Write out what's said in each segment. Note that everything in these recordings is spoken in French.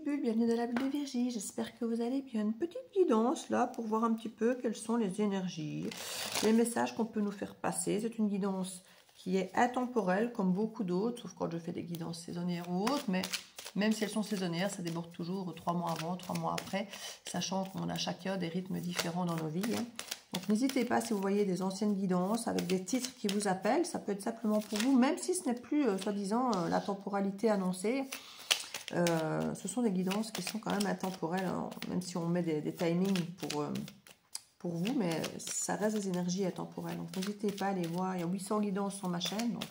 petites bulles, bienvenue dans la bulle de Virgie, j'espère que vous allez bien. Une petite guidance là pour voir un petit peu quelles sont les énergies, les messages qu'on peut nous faire passer. C'est une guidance qui est intemporelle comme beaucoup d'autres, sauf quand je fais des guidances saisonnières ou autres, mais même si elles sont saisonnières, ça déborde toujours 3 mois avant, 3 mois après, sachant qu'on a chacun des rythmes différents dans nos vies. Donc n'hésitez pas, si vous voyez des anciennes guidances avec des titres qui vous appellent, ça peut être simplement pour vous, même si ce n'est plus, soi-disant, la temporalité annoncée. Ce sont des guidances qui sont quand même intemporelles, hein, même si on met des timings pour vous, mais ça reste des énergies intemporelles. Donc n'hésitez pas à aller voir, il y a 800 guidances sur ma chaîne, donc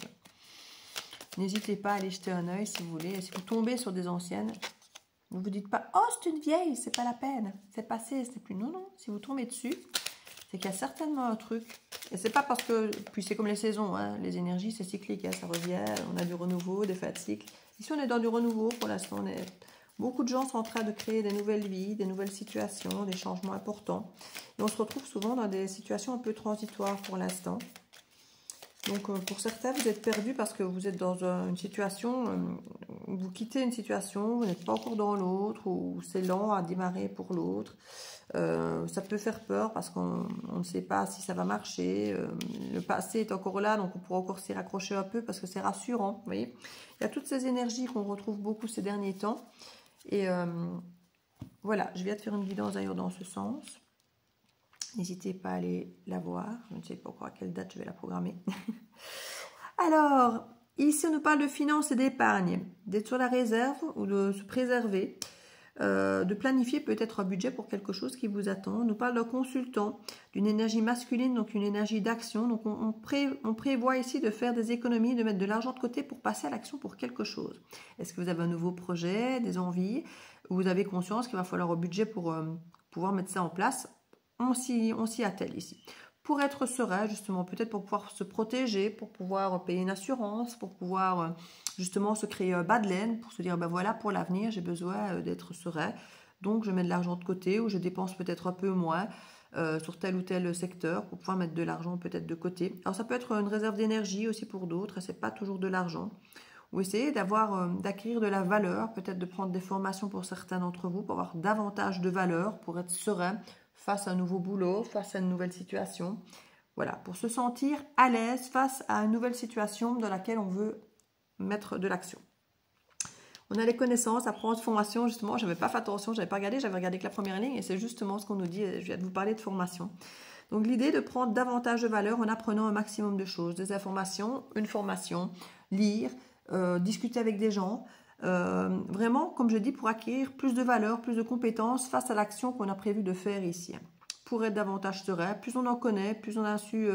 n'hésitez pas à aller jeter un œil si vous voulez. Et si vous tombez sur des anciennes, ne vous dites pas « Oh, c'est une vieille, c'est pas la peine, c'est passé, c'est plus... » Non, non, si vous tombez dessus, c'est qu'il y a certainement un truc. Et c'est pas parce que... Puis c'est comme les saisons, hein, les énergies, c'est cyclique, hein, ça revient, on a du renouveau, des fins de cycle. Ici, on est dans du renouveau pour l'instant. Beaucoup de gens sont en train de créer des nouvelles vies, des nouvelles situations, des changements importants. Et on se retrouve souvent dans des situations un peu transitoires pour l'instant. Donc, pour certains, vous êtes perdus parce que vous êtes dans une situation, vous quittez une situation, vous n'êtes pas encore dans l'autre, ou c'est lent à démarrer pour l'autre. Ça peut faire peur parce qu'on ne sait pas si ça va marcher. Le passé est encore là, donc on pourra encore s'y raccrocher un peu parce que c'est rassurant. Vous voyez, il y a toutes ces énergies qu'on retrouve beaucoup ces derniers temps. Et voilà, je viens de faire une guidance d'ailleurs dans ce sens. N'hésitez pas à aller la voir. Je ne sais pas encore à quelle date je vais la programmer. Alors, ici on nous parle de finances et d'épargne, d'être sur la réserve ou de se préserver. De planifier peut-être un budget pour quelque chose qui vous attend. On nous parle d'un consultant, d'une énergie masculine, donc une énergie d'action. Donc on prévoit ici de faire des économies, de mettre de l'argent de côté pour passer à l'action pour quelque chose. Est-ce que vous avez un nouveau projet, des envies, ou vous avez conscience qu'il va falloir un budget pour pouvoir mettre ça en place? On s'y attelle ici. Pour être serein, justement, peut-être pour pouvoir se protéger, pour pouvoir payer une assurance, pour pouvoir justement se créer un bas de laine, pour se dire, ben voilà, pour l'avenir, j'ai besoin d'être serein. Donc, je mets de l'argent de côté ou je dépense peut-être un peu moins sur tel ou tel secteur pour pouvoir mettre de l'argent peut-être de côté. Alors, ça peut être une réserve d'énergie aussi pour d'autres, et c'est pas toujours de l'argent. Ou essayer d'acquérir de la valeur, peut-être de prendre des formations pour certains d'entre vous, pour avoir davantage de valeur, pour être serein face à un nouveau boulot, face à une nouvelle situation. Voilà, pour se sentir à l'aise face à une nouvelle situation dans laquelle on veut mettre de l'action. On a les connaissances, apprendre, formation, justement, je n'avais pas fait attention, je n'avais pas regardé, j'avais regardé que la première ligne et c'est justement ce qu'on nous dit, je viens de vous parler de formation. Donc l'idée de prendre davantage de valeur en apprenant un maximum de choses, des informations, une formation, lire, discuter avec des gens, vraiment, comme je dis, pour acquérir plus de valeur, plus de compétences face à l'action qu'on a prévu de faire ici. Pour être davantage serein, plus on en connaît, plus on a su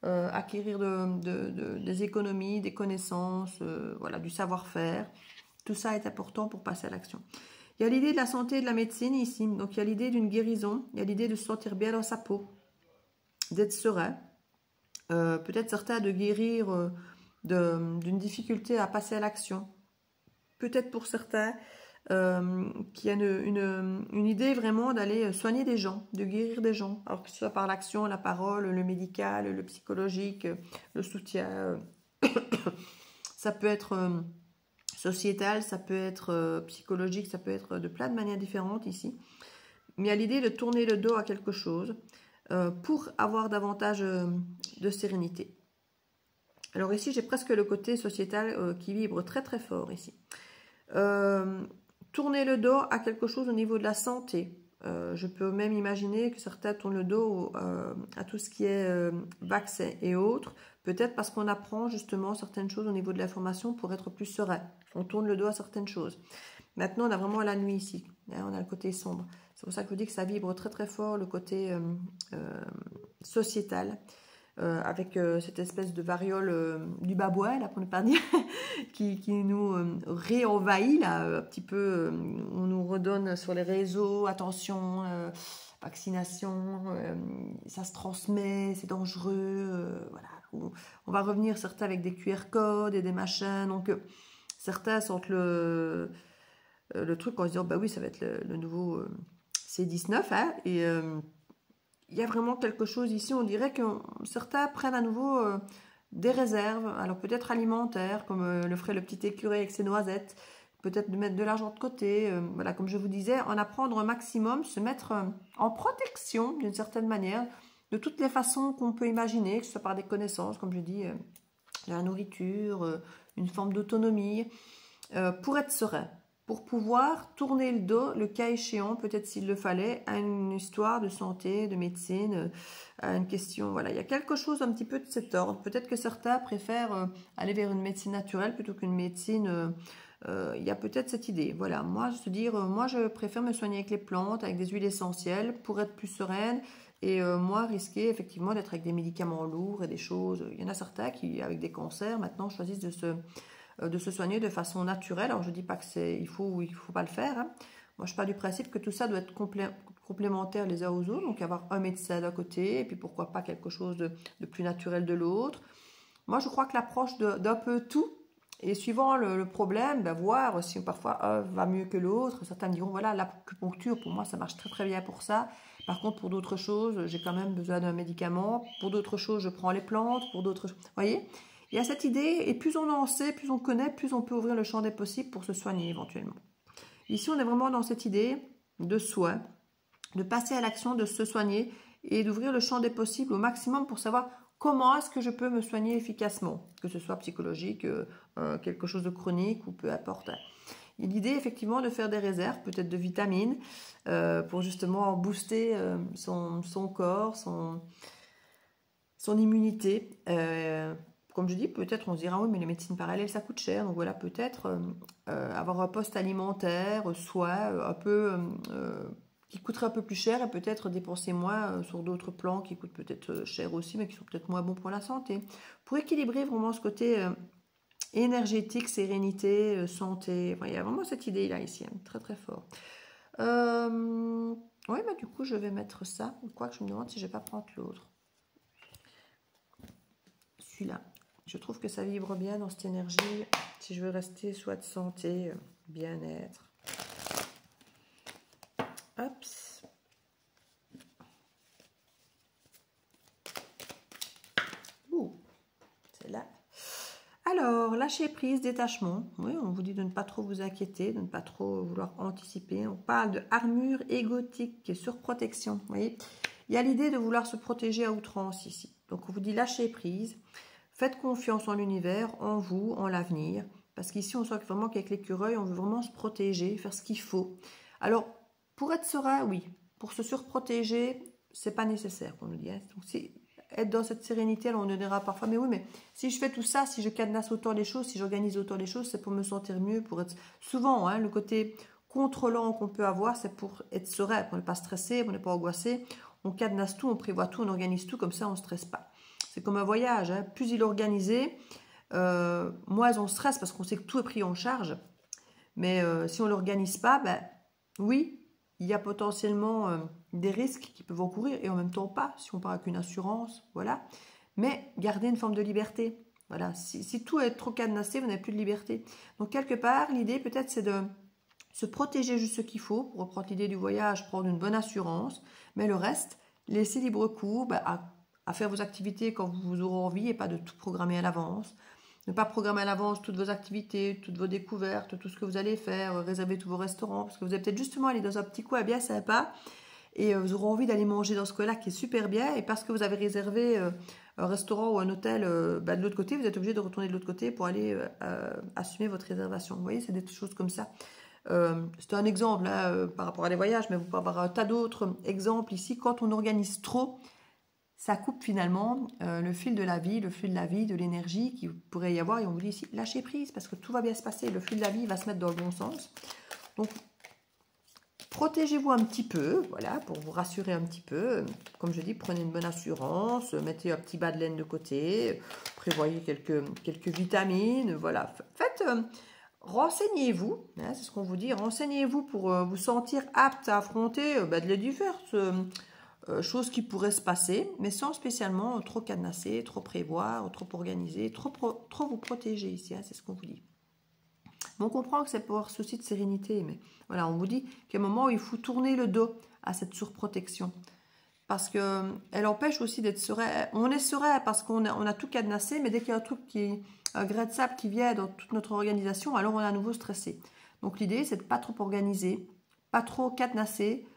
acquérir des économies, des connaissances, voilà, du savoir-faire. Tout ça est important pour passer à l'action. Il y a l'idée de la santé et de la médecine ici. Donc, il y a l'idée d'une guérison, il y a l'idée de se sentir bien dans sa peau, d'être serein. Peut-être certains de guérir d'une difficulté à passer à l'action. Peut-être pour certains qui a une idée vraiment d'aller soigner des gens, de guérir des gens, alors que ce soit par l'action, la parole, le médical, le psychologique, le soutien. Ça peut être sociétal, ça peut être psychologique, ça peut être de plein de manières différentes ici. Mais il y a l'idée de tourner le dos à quelque chose pour avoir davantage de sérénité. Alors ici, j'ai presque le côté sociétal qui vibre très très fort ici. Tourner le dos à quelque chose au niveau de la santé. Je peux même imaginer que certains tournent le dos à tout ce qui est vaccin et autres. Peut-être parce qu'on apprend justement certaines choses au niveau de l'information pour être plus serein. On tourne le dos à certaines choses. Maintenant, on a vraiment la nuit ici. Hein, on a le côté sombre. C'est pour ça que je vous dis que ça vibre très très fort le côté sociétal. Avec cette espèce de variole du babouin, là, pour ne pas dire, qui nous réenvahit, là, un petit peu, on nous redonne sur les réseaux, attention, vaccination, ça se transmet, c'est dangereux, voilà. On va revenir, certains avec des QR codes et des machins, donc certains sentent le truc en se disant, bah oui, ça va être le nouveau C19, hein, et... il y a vraiment quelque chose ici, on dirait que certains prennent à nouveau des réserves, alors peut-être alimentaires, comme le ferait le petit écureuil avec ses noisettes, peut-être de mettre de l'argent de côté, voilà, comme je vous disais, en apprendre un maximum, se mettre en protection d'une certaine manière, de toutes les façons qu'on peut imaginer, que ce soit par des connaissances, comme je dis, la nourriture, une forme d'autonomie, pour être serein, pour pouvoir tourner le dos, le cas échéant, peut-être s'il le fallait, à une histoire de santé, de médecine, à une question, voilà, il y a quelque chose un petit peu de cet ordre. Peut-être que certains préfèrent aller vers une médecine naturelle plutôt qu'une médecine, il y a peut-être cette idée, voilà, moi, moi je préfère me soigner avec les plantes, avec des huiles essentielles, pour être plus sereine, et moi, risquer effectivement d'être avec des médicaments lourds et des choses. Il y en a certains qui, avec des cancers, maintenant choisissent de se soigner de façon naturelle. Alors je ne dis pas que il faut ou il ne faut pas le faire, hein. Moi, je pars du principe que tout ça doit être complémentaire les uns aux autres. Donc avoir un médecin d'un côté et puis pourquoi pas quelque chose de plus naturel de l'autre. Moi, je crois que l'approche d'un peu tout, et suivant le problème, ben, voir si parfois un va mieux que l'autre. Certains me diront, voilà, l'acupuncture, pour moi, ça marche très très bien pour ça. Par contre, pour d'autres choses, j'ai quand même besoin d'un médicament. Pour d'autres choses, je prends les plantes. Pour d'autres, vous voyez, il y a cette idée, et plus on en sait, plus on connaît, plus on peut ouvrir le champ des possibles pour se soigner éventuellement. Ici, on est vraiment dans cette idée de soin, de passer à l'action, de se soigner et d'ouvrir le champ des possibles au maximum pour savoir comment est-ce que je peux me soigner efficacement, que ce soit psychologique, quelque chose de chronique ou peu importe. L'idée, effectivement, de faire des réserves, peut-être de vitamines, pour justement booster son corps, son immunité. Comme je dis, peut-être on se dira, oui, mais les médecines parallèles, ça coûte cher. Donc voilà, peut-être avoir un poste alimentaire, soit un peu, qui coûterait un peu plus cher et peut-être dépenser moins sur d'autres plans qui coûtent peut-être cher aussi, mais qui sont peut-être moins bons pour la santé. Pour équilibrer vraiment ce côté énergétique, sérénité, santé. Enfin, il y a vraiment cette idée-là ici, hein, très très fort. Oui, bah, du coup, je vais mettre ça. Quoique je me demande si je ne vais pas prendre l'autre. Celui-là. Je trouve que ça vibre bien dans cette énergie. Si je veux rester soit de santé, bien-être. Hop. C'est là. Alors, lâcher prise, détachement. Oui, on vous dit de ne pas trop vous inquiéter, de ne pas trop vouloir anticiper. On parle de armure égotique, surprotection. Vous voyez, il y a l'idée de vouloir se protéger à outrance ici. Donc, on vous dit lâcher prise. Faites confiance en l'univers, en vous, en l'avenir. Parce qu'ici, on sent vraiment qu'avec l'écureuil, on veut vraiment se protéger, faire ce qu'il faut. Alors, pour être serein, oui. Pour se surprotéger, c'est pas nécessaire, qu'on nous dit. Hein. Donc, c'est être dans cette sérénité, alors on nous dira parfois, mais oui, mais si je fais tout ça, si je cadenasse autant les choses, si j'organise autant les choses, c'est pour me sentir mieux, pour être... Souvent, hein, le côté contrôlant qu'on peut avoir, c'est pour être serein, pour ne pas stresser, pour ne pas angoisser. On cadenasse tout, on prévoit tout, on organise tout, comme ça, on ne stresse pas. C'est comme un voyage, hein. Plus il est organisé, moins on stresse parce qu'on sait que tout est pris en charge. Mais si on ne l'organise pas, ben, oui, il y a potentiellement des risques qui peuvent encourir et en même temps pas, si on part avec une assurance, voilà. Mais garder une forme de liberté. Voilà. Si tout est trop cadenassé, vous n'avez plus de liberté. Donc quelque part, l'idée peut-être c'est de se protéger juste ce qu'il faut, pour reprendre l'idée du voyage, prendre une bonne assurance, mais le reste, laisser libre cours ben, à faire vos activités quand vous aurez envie et pas de tout programmer à l'avance. Ne pas programmer à l'avance toutes vos activités, toutes vos découvertes, tout ce que vous allez faire, réserver tous vos restaurants, parce que vous allez peut-être justement aller dans un petit coin bien sympa et vous aurez envie d'aller manger dans ce coin-là qui est super bien, et parce que vous avez réservé un restaurant ou un hôtel de l'autre côté, vous êtes obligé de retourner de l'autre côté pour aller assumer votre réservation. Vous voyez, c'est des choses comme ça. C'est un exemple hein, par rapport à des voyages, mais vous pouvez avoir un tas d'autres exemples ici. Quand on organise trop, ça coupe finalement le fil de la vie, de l'énergie qu'il pourrait y avoir. Et on vous dit ici, lâchez prise parce que tout va bien se passer. Le fil de la vie va se mettre dans le bon sens. Donc, protégez-vous un petit peu, voilà, pour vous rassurer un petit peu. Comme je dis, prenez une bonne assurance, mettez un petit bas de laine de côté, prévoyez quelques vitamines, voilà. Faites, renseignez-vous, hein, c'est ce qu'on vous dit, renseignez-vous pour vous sentir apte à affronter de les diverses choses qui pourraient se passer, mais sans spécialement trop cadenasser, trop prévoir, trop organiser, trop vous protéger ici, hein, c'est ce qu'on vous dit. Mais on comprend que c'est pour souci de sérénité, mais voilà, on vous dit qu'à un moment où il faut tourner le dos à cette surprotection, parce qu'elle empêche aussi d'être serein. On est serein parce qu'on a tout cadenassé, mais dès qu'il y a un truc un grain de sable qui vient dans toute notre organisation, alors on est à nouveau stressé. Donc l'idée, c'est de pas trop organiser, pas trop cadenasser.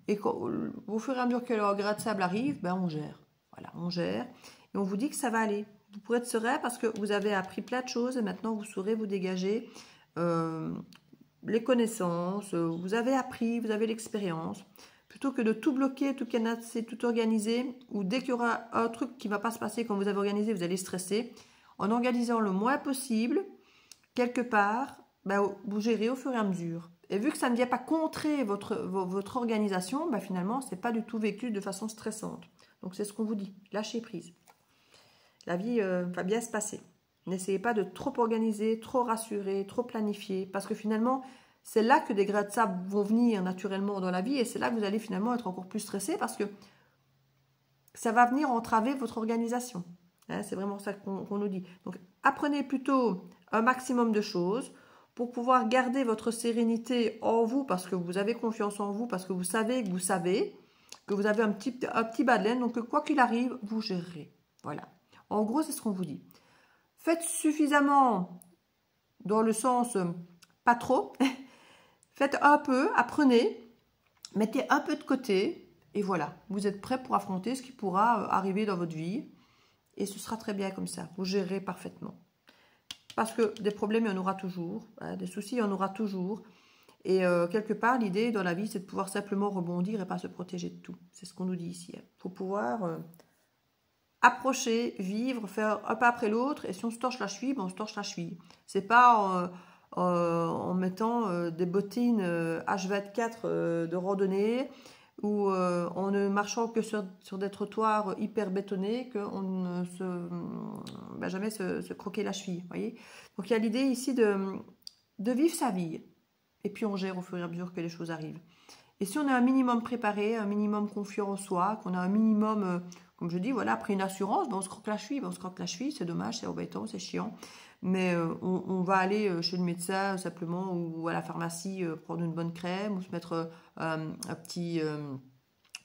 Et au fur et à mesure que le grain de sable arrive, ben on gère. Voilà, on gère. Et on vous dit que ça va aller. Vous pourrez être serein parce que vous avez appris plein de choses et maintenant vous saurez vous dégager les connaissances. Vous avez appris, vous avez l'expérience. Plutôt que de tout bloquer, tout canasser, tout organiser, ou dès qu'il y aura un truc qui ne va pas se passer quand vous avez organisé, vous allez stresser. En organisant le moins possible, quelque part, ben, vous gérez au fur et à mesure. Et vu que ça ne vient pas contrer votre organisation, ben, finalement, ce n'est pas du tout vécu de façon stressante. Donc c'est ce qu'on vous dit, lâchez prise. La vie va bien se passer. N'essayez pas de trop organiser, trop rassurer, trop planifier, parce que finalement, c'est là que des grains de sable vont venir naturellement dans la vie, et c'est là que vous allez finalement être encore plus stressé, parce que ça va venir entraver votre organisation. Hein, c'est vraiment ça qu'on nous dit. Donc apprenez plutôt un maximum de choses pour pouvoir garder votre sérénité en vous, parce que vous avez confiance en vous, parce que vous savez, que vous avez un petit bas de laine, donc quoi qu'il arrive, vous gérerez. Voilà. En gros, c'est ce qu'on vous dit. Faites suffisamment, dans le sens pas trop, faites un peu, apprenez, mettez un peu de côté, et voilà, vous êtes prêt pour affronter ce qui pourra arriver dans votre vie, et ce sera très bien comme ça, vous gérez parfaitement. Parce que des problèmes, il y en aura toujours, hein, des soucis, il y en aura toujours, et quelque part, l'idée dans la vie, c'est de pouvoir simplement rebondir et pas se protéger de tout. C'est ce qu'on nous dit ici. Il faut pouvoir approcher, vivre, faire un pas après l'autre, et si on se torche la cheville, ben on se torche la cheville. C'est pas en mettant des bottines H24 de randonnée, ou en ne marchant que sur des trottoirs hyper bétonnés, qu'on ne va jamais se croquer la cheville. Voyez. Donc il y a l'idée ici de vivre sa vie, et puis on gère au fur et à mesure que les choses arrivent. Et si on est un minimum préparé, un minimum confiant en soi, qu'on a un minimum, comme je dis, voilà, après une assurance, ben on se croque la cheville, c'est dommage, c'est embêtant, c'est chiant. Mais on va aller chez le médecin simplement, ou à la pharmacie prendre une bonne crème, ou se mettre une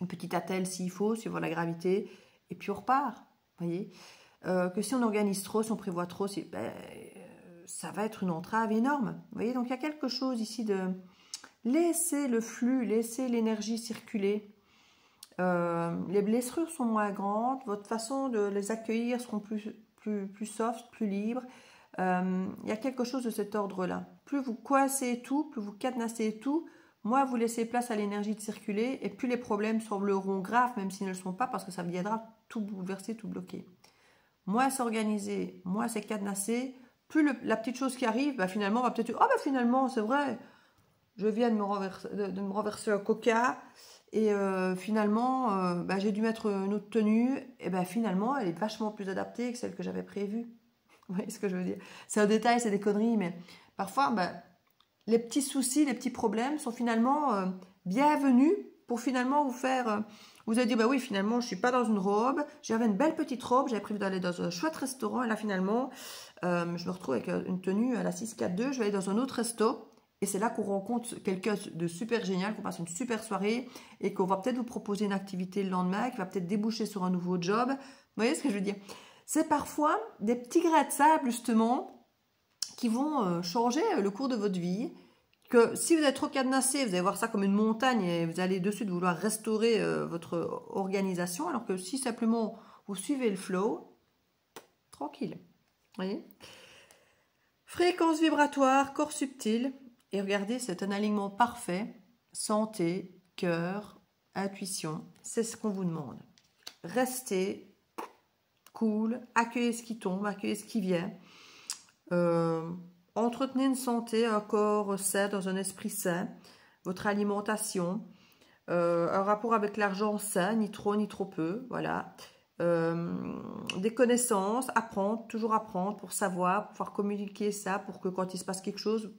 petite attelle s'il faut, suivant la gravité, et puis on repart. Voyez. Que si on organise trop, si on prévoit trop, ça va être une entrave énorme. Vous voyez, donc il y a quelque chose ici de... Laissez le flux, laissez l'énergie circuler. Les blessures sont moins grandes, votre façon de les accueillir seront plus soft, plus libre. Il y a quelque chose de cet ordre-là. Plus vous coincez tout, plus vous cadenassez tout, moins vous laissez place à l'énergie de circuler, et plus les problèmes sembleront graves, même s'ils ne le sont pas, parce que ça viendra tout bouleverser, tout bloquer. Moins c'est organisé, moins c'est cadenassé, plus la petite chose qui arrive, bah, finalement, on va peut-être dire, oh bah finalement, c'est vrai, je viens de me renverser un coca, et finalement, bah, j'ai dû mettre une autre tenue, et ben finalement, elle est vachement plus adaptée que celle que j'avais prévue. Vous voyez ce que je veux dire? C'est un détail, c'est des conneries, mais parfois, bah, les petits soucis, les petits problèmes sont finalement bienvenus pour finalement vous faire... vous avez dit, bah oui, finalement, je ne suis pas dans une robe, j'avais une belle petite robe, j'avais prévu d'aller dans un chouette restaurant, et là, finalement, je me retrouve avec une tenue à la 642, je vais aller dans un autre resto. Et c'est là qu'on rencontre quelqu'un de super génial, qu'on passe une super soirée, et qu'on va peut-être vous proposer une activité le lendemain, qui va peut-être déboucher sur un nouveau job. Vous voyez ce que je veux dire? C'est parfois des petits grains de sable, justement, qui vont changer le cours de votre vie. Que si vous êtes trop cadenassé, vous allez voir ça comme une montagne, et vous allez de suite vouloir restaurer votre organisation, alors que si simplement vous suivez le flow, tranquille. Vous voyez? Fréquence vibratoire, corps subtil. Et regardez, c'est un alignement parfait. Santé, cœur, intuition. C'est ce qu'on vous demande. Restez cool, accueillez ce qui tombe, accueillez ce qui vient. Entretenez une santé, un corps sain, dans un esprit sain. Votre alimentation. Un rapport avec l'argent sain, ni trop ni trop peu. Voilà. Des connaissances, apprendre, toujours apprendre pour savoir, pour pouvoir communiquer ça, pour que quand il se passe quelque chose,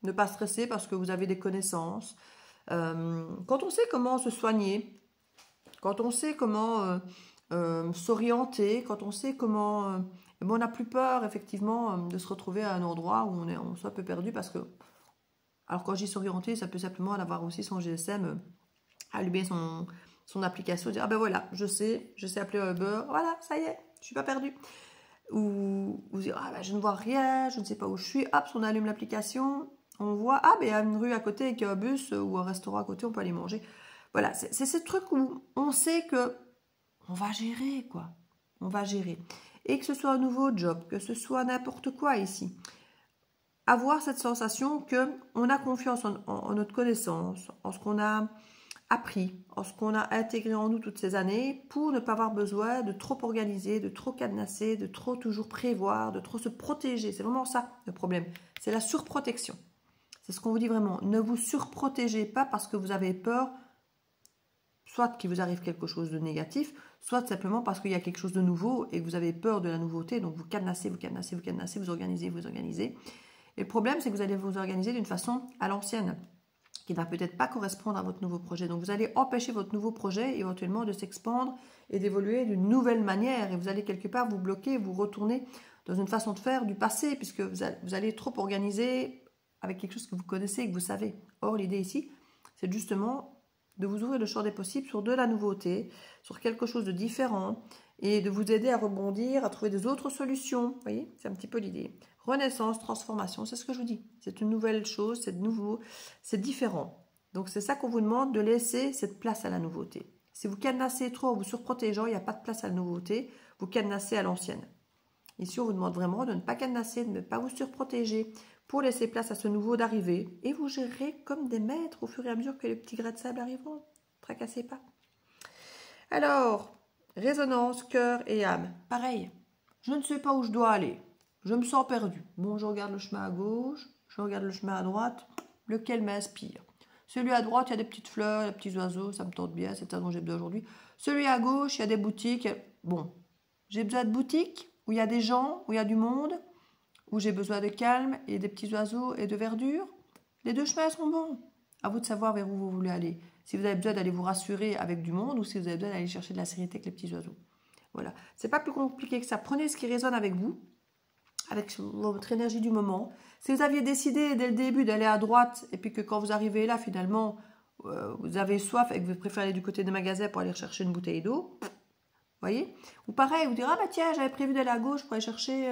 ne pas stresser parce que vous avez des connaissances. Quand on sait comment se soigner, quand on sait comment s'orienter, quand on sait comment... on n'a plus peur, effectivement, de se retrouver à un endroit où on soit un peu perdu parce que... Alors, quand je dis s'orienter, ça peut simplement avoir aussi son GSM, allumer son application, dire « Ah ben voilà, je sais appeler Uber, voilà, ça y est, je suis pas perdu. » Ou dire « Ah ben je ne vois rien, je ne sais pas où je suis. » Hop, on allume l'application... On voit, ah, ben il y a une rue à côté avec un bus ou un restaurant à côté, on peut aller manger. Voilà, c'est ce truc où on sait que on va gérer, quoi. On va gérer. Et que ce soit un nouveau job, que ce soit n'importe quoi ici. Avoir cette sensation qu'on a confiance en notre connaissance, en ce qu'on a appris, en ce qu'on a intégré en nous toutes ces années, pour ne pas avoir besoin de trop organiser, de trop cadenasser, de trop toujours prévoir, de trop se protéger. C'est vraiment ça le problème. C'est la surprotection. C'est ce qu'on vous dit vraiment. Ne vous surprotégez pas parce que vous avez peur, soit qu'il vous arrive quelque chose de négatif, soit simplement parce qu'il y a quelque chose de nouveau et que vous avez peur de la nouveauté. Donc vous cadenassez, vous cadenassez, vous cadenassez, vous organisez, vous organisez. Et le problème, c'est que vous allez vous organiser d'une façon à l'ancienne, qui ne va peut-être pas correspondre à votre nouveau projet. Donc vous allez empêcher votre nouveau projet éventuellement de s'expandre et d'évoluer d'une nouvelle manière. Et vous allez quelque part vous bloquer, vous retourner dans une façon de faire du passé, puisque vous allez trop organiser avec quelque chose que vous connaissez et que vous savez. Or, l'idée ici, c'est justement de vous ouvrir le champ des possibles sur de la nouveauté, sur quelque chose de différent, et de vous aider à rebondir, à trouver des autres solutions. Vous voyez, c'est un petit peu l'idée. Renaissance, transformation, c'est ce que je vous dis. C'est une nouvelle chose, c'est nouveau, c'est différent. Donc c'est ça qu'on vous demande, de laisser cette place à la nouveauté. Si vous cadenassez trop en vous surprotégeant, il n'y a pas de place à la nouveauté, vous cadenassez à l'ancienne. Ici, on vous demande vraiment de ne pas cadenasser, de ne pas vous surprotéger, pour laisser place à ce nouveau d'arriver. Et vous gérerez comme des maîtres au fur et à mesure que les petits grains de sable arriveront. Tracassez pas. Alors, résonance, cœur et âme. Pareil, je ne sais pas où je dois aller. Je me sens perdu. Bon, je regarde le chemin à gauche, je regarde le chemin à droite. Lequel m'inspire? Celui à droite, il y a des petites fleurs, des petits oiseaux, ça me tente bien, c'est ça dont j'ai besoin aujourd'hui. Celui à gauche, il y a des boutiques. Bon, j'ai besoin de boutiques où il y a des gens, où il y a du monde, où j'ai besoin de calme et des petits oiseaux et de verdure. Les deux chemins sont bons. À vous de savoir vers où vous voulez aller. Si vous avez besoin d'aller vous rassurer avec du monde ou si vous avez besoin d'aller chercher de la sérénité avec les petits oiseaux. Voilà. C'est pas plus compliqué que ça. Prenez ce qui résonne avec vous, avec votre énergie du moment. Si vous aviez décidé dès le début d'aller à droite et puis que quand vous arrivez là, finalement, vous avez soif et que vous préférez aller du côté des magasins pour aller chercher une bouteille d'eau, voyez? Ou pareil, vous direz, ah bah tiens, j'avais prévu d'aller à gauche pour aller chercher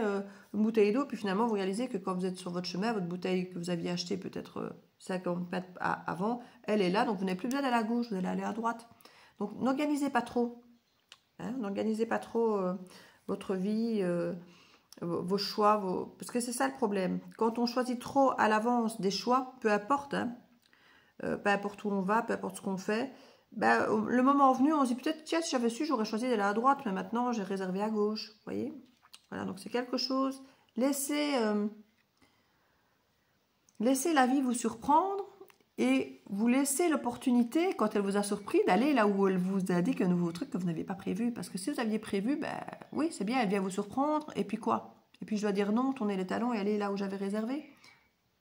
une bouteille d'eau, puis finalement vous réalisez que quand vous êtes sur votre chemin, votre bouteille que vous aviez achetée peut-être 50 mètres avant, elle est là, donc vous n'avez plus besoin d'aller à gauche, vous allez aller à droite. Donc n'organisez pas trop, hein, n'organisez pas trop votre vie, vos choix, parce que c'est ça le problème. Quand on choisit trop à l'avance des choix, peu importe, hein, peu importe où on va, peu importe ce qu'on fait, ben, le moment venu, on se dit peut-être, tiens, si j'avais su, j'aurais choisi d'aller à droite, mais maintenant, j'ai réservé à gauche. Vous voyez? Voilà, donc c'est quelque chose. Laissez la vie vous surprendre et vous laissez l'opportunité, quand elle vous a surpris, d'aller là où elle vous a dit qu'un nouveau truc que vous n'aviez pas prévu. Parce que si vous aviez prévu, ben oui, c'est bien, elle vient vous surprendre. Et puis quoi? Et puis je dois dire non, tourner les talons et aller là où j'avais réservé.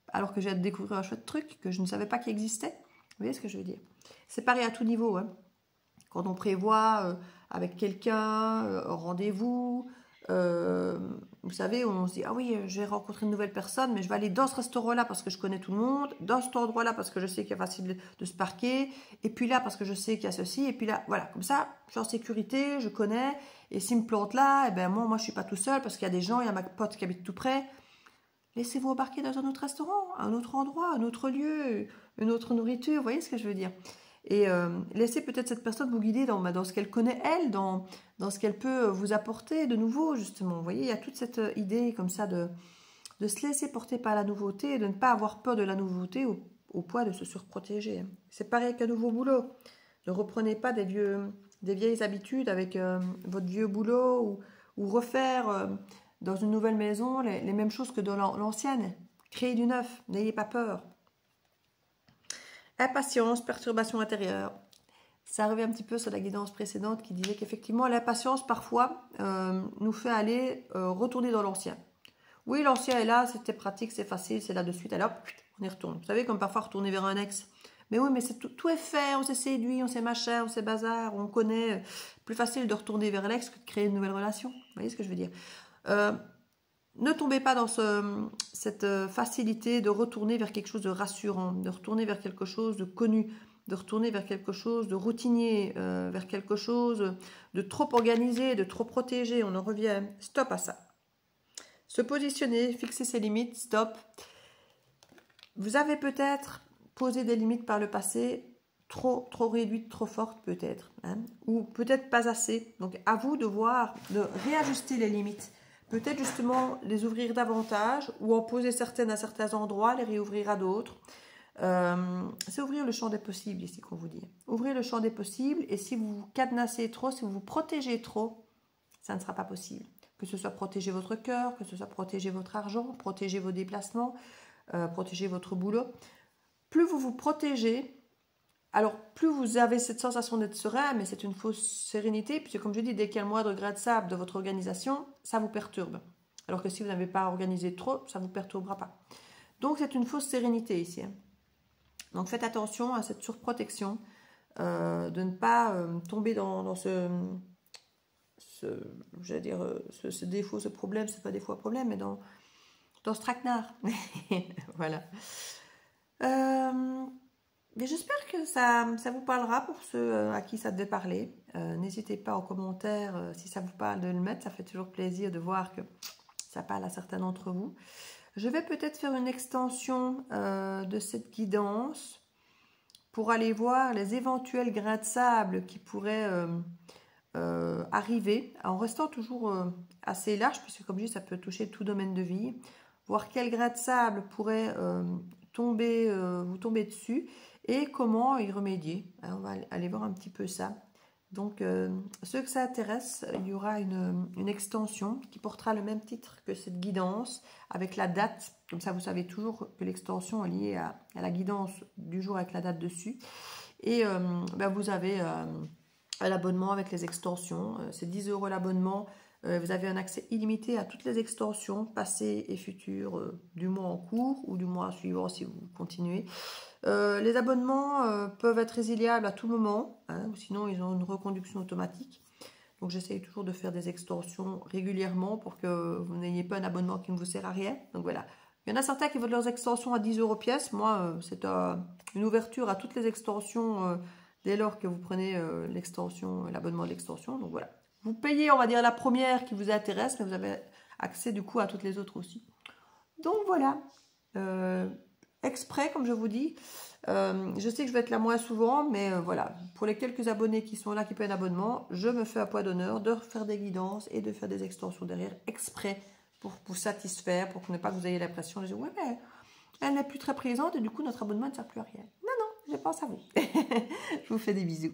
Alors que j'ai découvert un chouette truc que je ne savais pas qu'il existait. Vous voyez ce que je veux dire? C'est pareil à tout niveau. Hein. Quand on prévoit avec quelqu'un un rendez-vous, vous savez, on se dit, ah oui, je vais rencontrer une nouvelle personne, mais je vais aller dans ce restaurant-là parce que je connais tout le monde, dans cet endroit-là parce que je sais qu'il est facile de se parquer, et puis là parce que je sais qu'il y a ceci, et puis là, voilà, comme ça, je suis en sécurité, je connais, et s'il me plante là, eh ben moi je suis pas tout seul parce qu'il y a des gens, il y a ma pote qui habite tout près. Laissez-vous embarquer dans un autre restaurant, un autre endroit, un autre lieu, une autre nourriture, vous voyez ce que je veux dire? Et laissez peut-être cette personne vous guider dans ce qu'elle connaît, elle, dans ce qu'elle peut vous apporter de nouveau, justement. Vous voyez, il y a toute cette idée comme ça de se laisser porter par la nouveauté et de ne pas avoir peur de la nouveauté au point de se surprotéger. C'est pareil qu'un nouveau boulot. Ne reprenez pas des vieilles habitudes avec votre vieux boulot ou refaire dans une nouvelle maison les mêmes choses que dans l'ancienne. Créez du neuf, n'ayez pas peur. Impatience, perturbation intérieure. Ça revient un petit peu sur la guidance précédente qui disait qu'effectivement l'impatience parfois nous fait aller retourner dans l'ancien. Oui, l'ancien est là, c'était pratique, c'est facile, c'est là de suite, alors on y retourne. Vous savez, comme parfois retourner vers un ex. Mais oui, mais tout est fait, on s'est séduit, on s'est machin, on s'est bazar, on connaît. Plus facile de retourner vers l'ex que de créer une nouvelle relation. Vous voyez ce que je veux dire? Ne tombez pas dans cette facilité de retourner vers quelque chose de rassurant, de retourner vers quelque chose de connu, de retourner vers quelque chose de routinier, vers quelque chose de trop organisé, de trop protégé. On en revient. Stop à ça. Se positionner, fixer ses limites, stop. Vous avez peut-être posé des limites par le passé, trop réduites, trop fortes peut-être, hein, ou peut-être pas assez. Donc à vous de voir, de réajuster les limites. Peut-être justement les ouvrir davantage, ou en poser certaines à certains endroits, les réouvrir à d'autres. C'est ouvrir le champ des possibles ici qu'on vous dit. Ouvrir le champ des possibles, et si vous vous cadenassez trop, si vous vous protégez trop, ça ne sera pas possible. Que ce soit protéger votre cœur, que ce soit protéger votre argent, protéger vos déplacements, protéger votre boulot. Plus vous vous protégez, alors plus vous avez cette sensation d'être serein, mais c'est une fausse sérénité, puisque comme je dis, dès qu'il y a le moindre grain de sable de votre organisation, ça vous perturbe. Alors que si vous n'avez pas organisé trop, ça ne vous perturbera pas. Donc c'est une fausse sérénité ici. Donc faites attention à cette surprotection, de ne pas tomber dans ce défaut, ce problème, c'est pas défaut à problème, mais dans ce traquenard. Voilà. Mais j'espère que ça vous parlera pour ceux à qui ça devait parler. N'hésitez pas en commentaire, si ça vous parle, de le mettre. Ça fait toujours plaisir de voir que ça parle à certains d'entre vous. Je vais peut-être faire une extension de cette guidance pour aller voir les éventuels grains de sable qui pourraient arriver, en restant toujours assez large, puisque comme je dis, ça peut toucher tout domaine de vie. Voir quel grain de sable pourrait vous tomber dessus et comment y remédier. On va aller voir un petit peu ça. Donc, ceux que ça intéresse, il y aura une extension qui portera le même titre que cette guidance, avec la date. Comme ça, vous savez toujours que l'extension est liée à la guidance du jour avec la date dessus. Et vous avez un abonnement avec les extensions. C'est 10 € l'abonnement. Vous avez un accès illimité à toutes les extensions, passées et futures, du mois en cours ou du mois suivant si vous continuez. Les abonnements peuvent être résiliables à tout moment, hein, ou sinon ils ont une reconduction automatique. Donc j'essaye toujours de faire des extensions régulièrement pour que vous n'ayez pas un abonnement qui ne vous sert à rien. Donc voilà. Il y en a certains qui veulent leurs extensions à 10 € pièce. Moi, c'est une ouverture à toutes les extensions dès lors que vous prenez l'abonnement de l'extension. Donc voilà. Vous payez, on va dire, la première qui vous intéresse, mais vous avez accès du coup à toutes les autres aussi. Donc voilà. Exprès, comme je vous dis. Je sais que je vais être là moins souvent, mais voilà. Pour les quelques abonnés qui sont là, qui paient un abonnement, je me fais un point d'honneur de faire des guidances et de faire des extensions derrière, exprès, pour vous satisfaire, pour que ne pas que vous ayez l'impression de dire, ouais, mais elle n'est plus très présente et du coup, notre abonnement ne sert plus à rien. Non, non, je pense à vous. Je vous fais des bisous.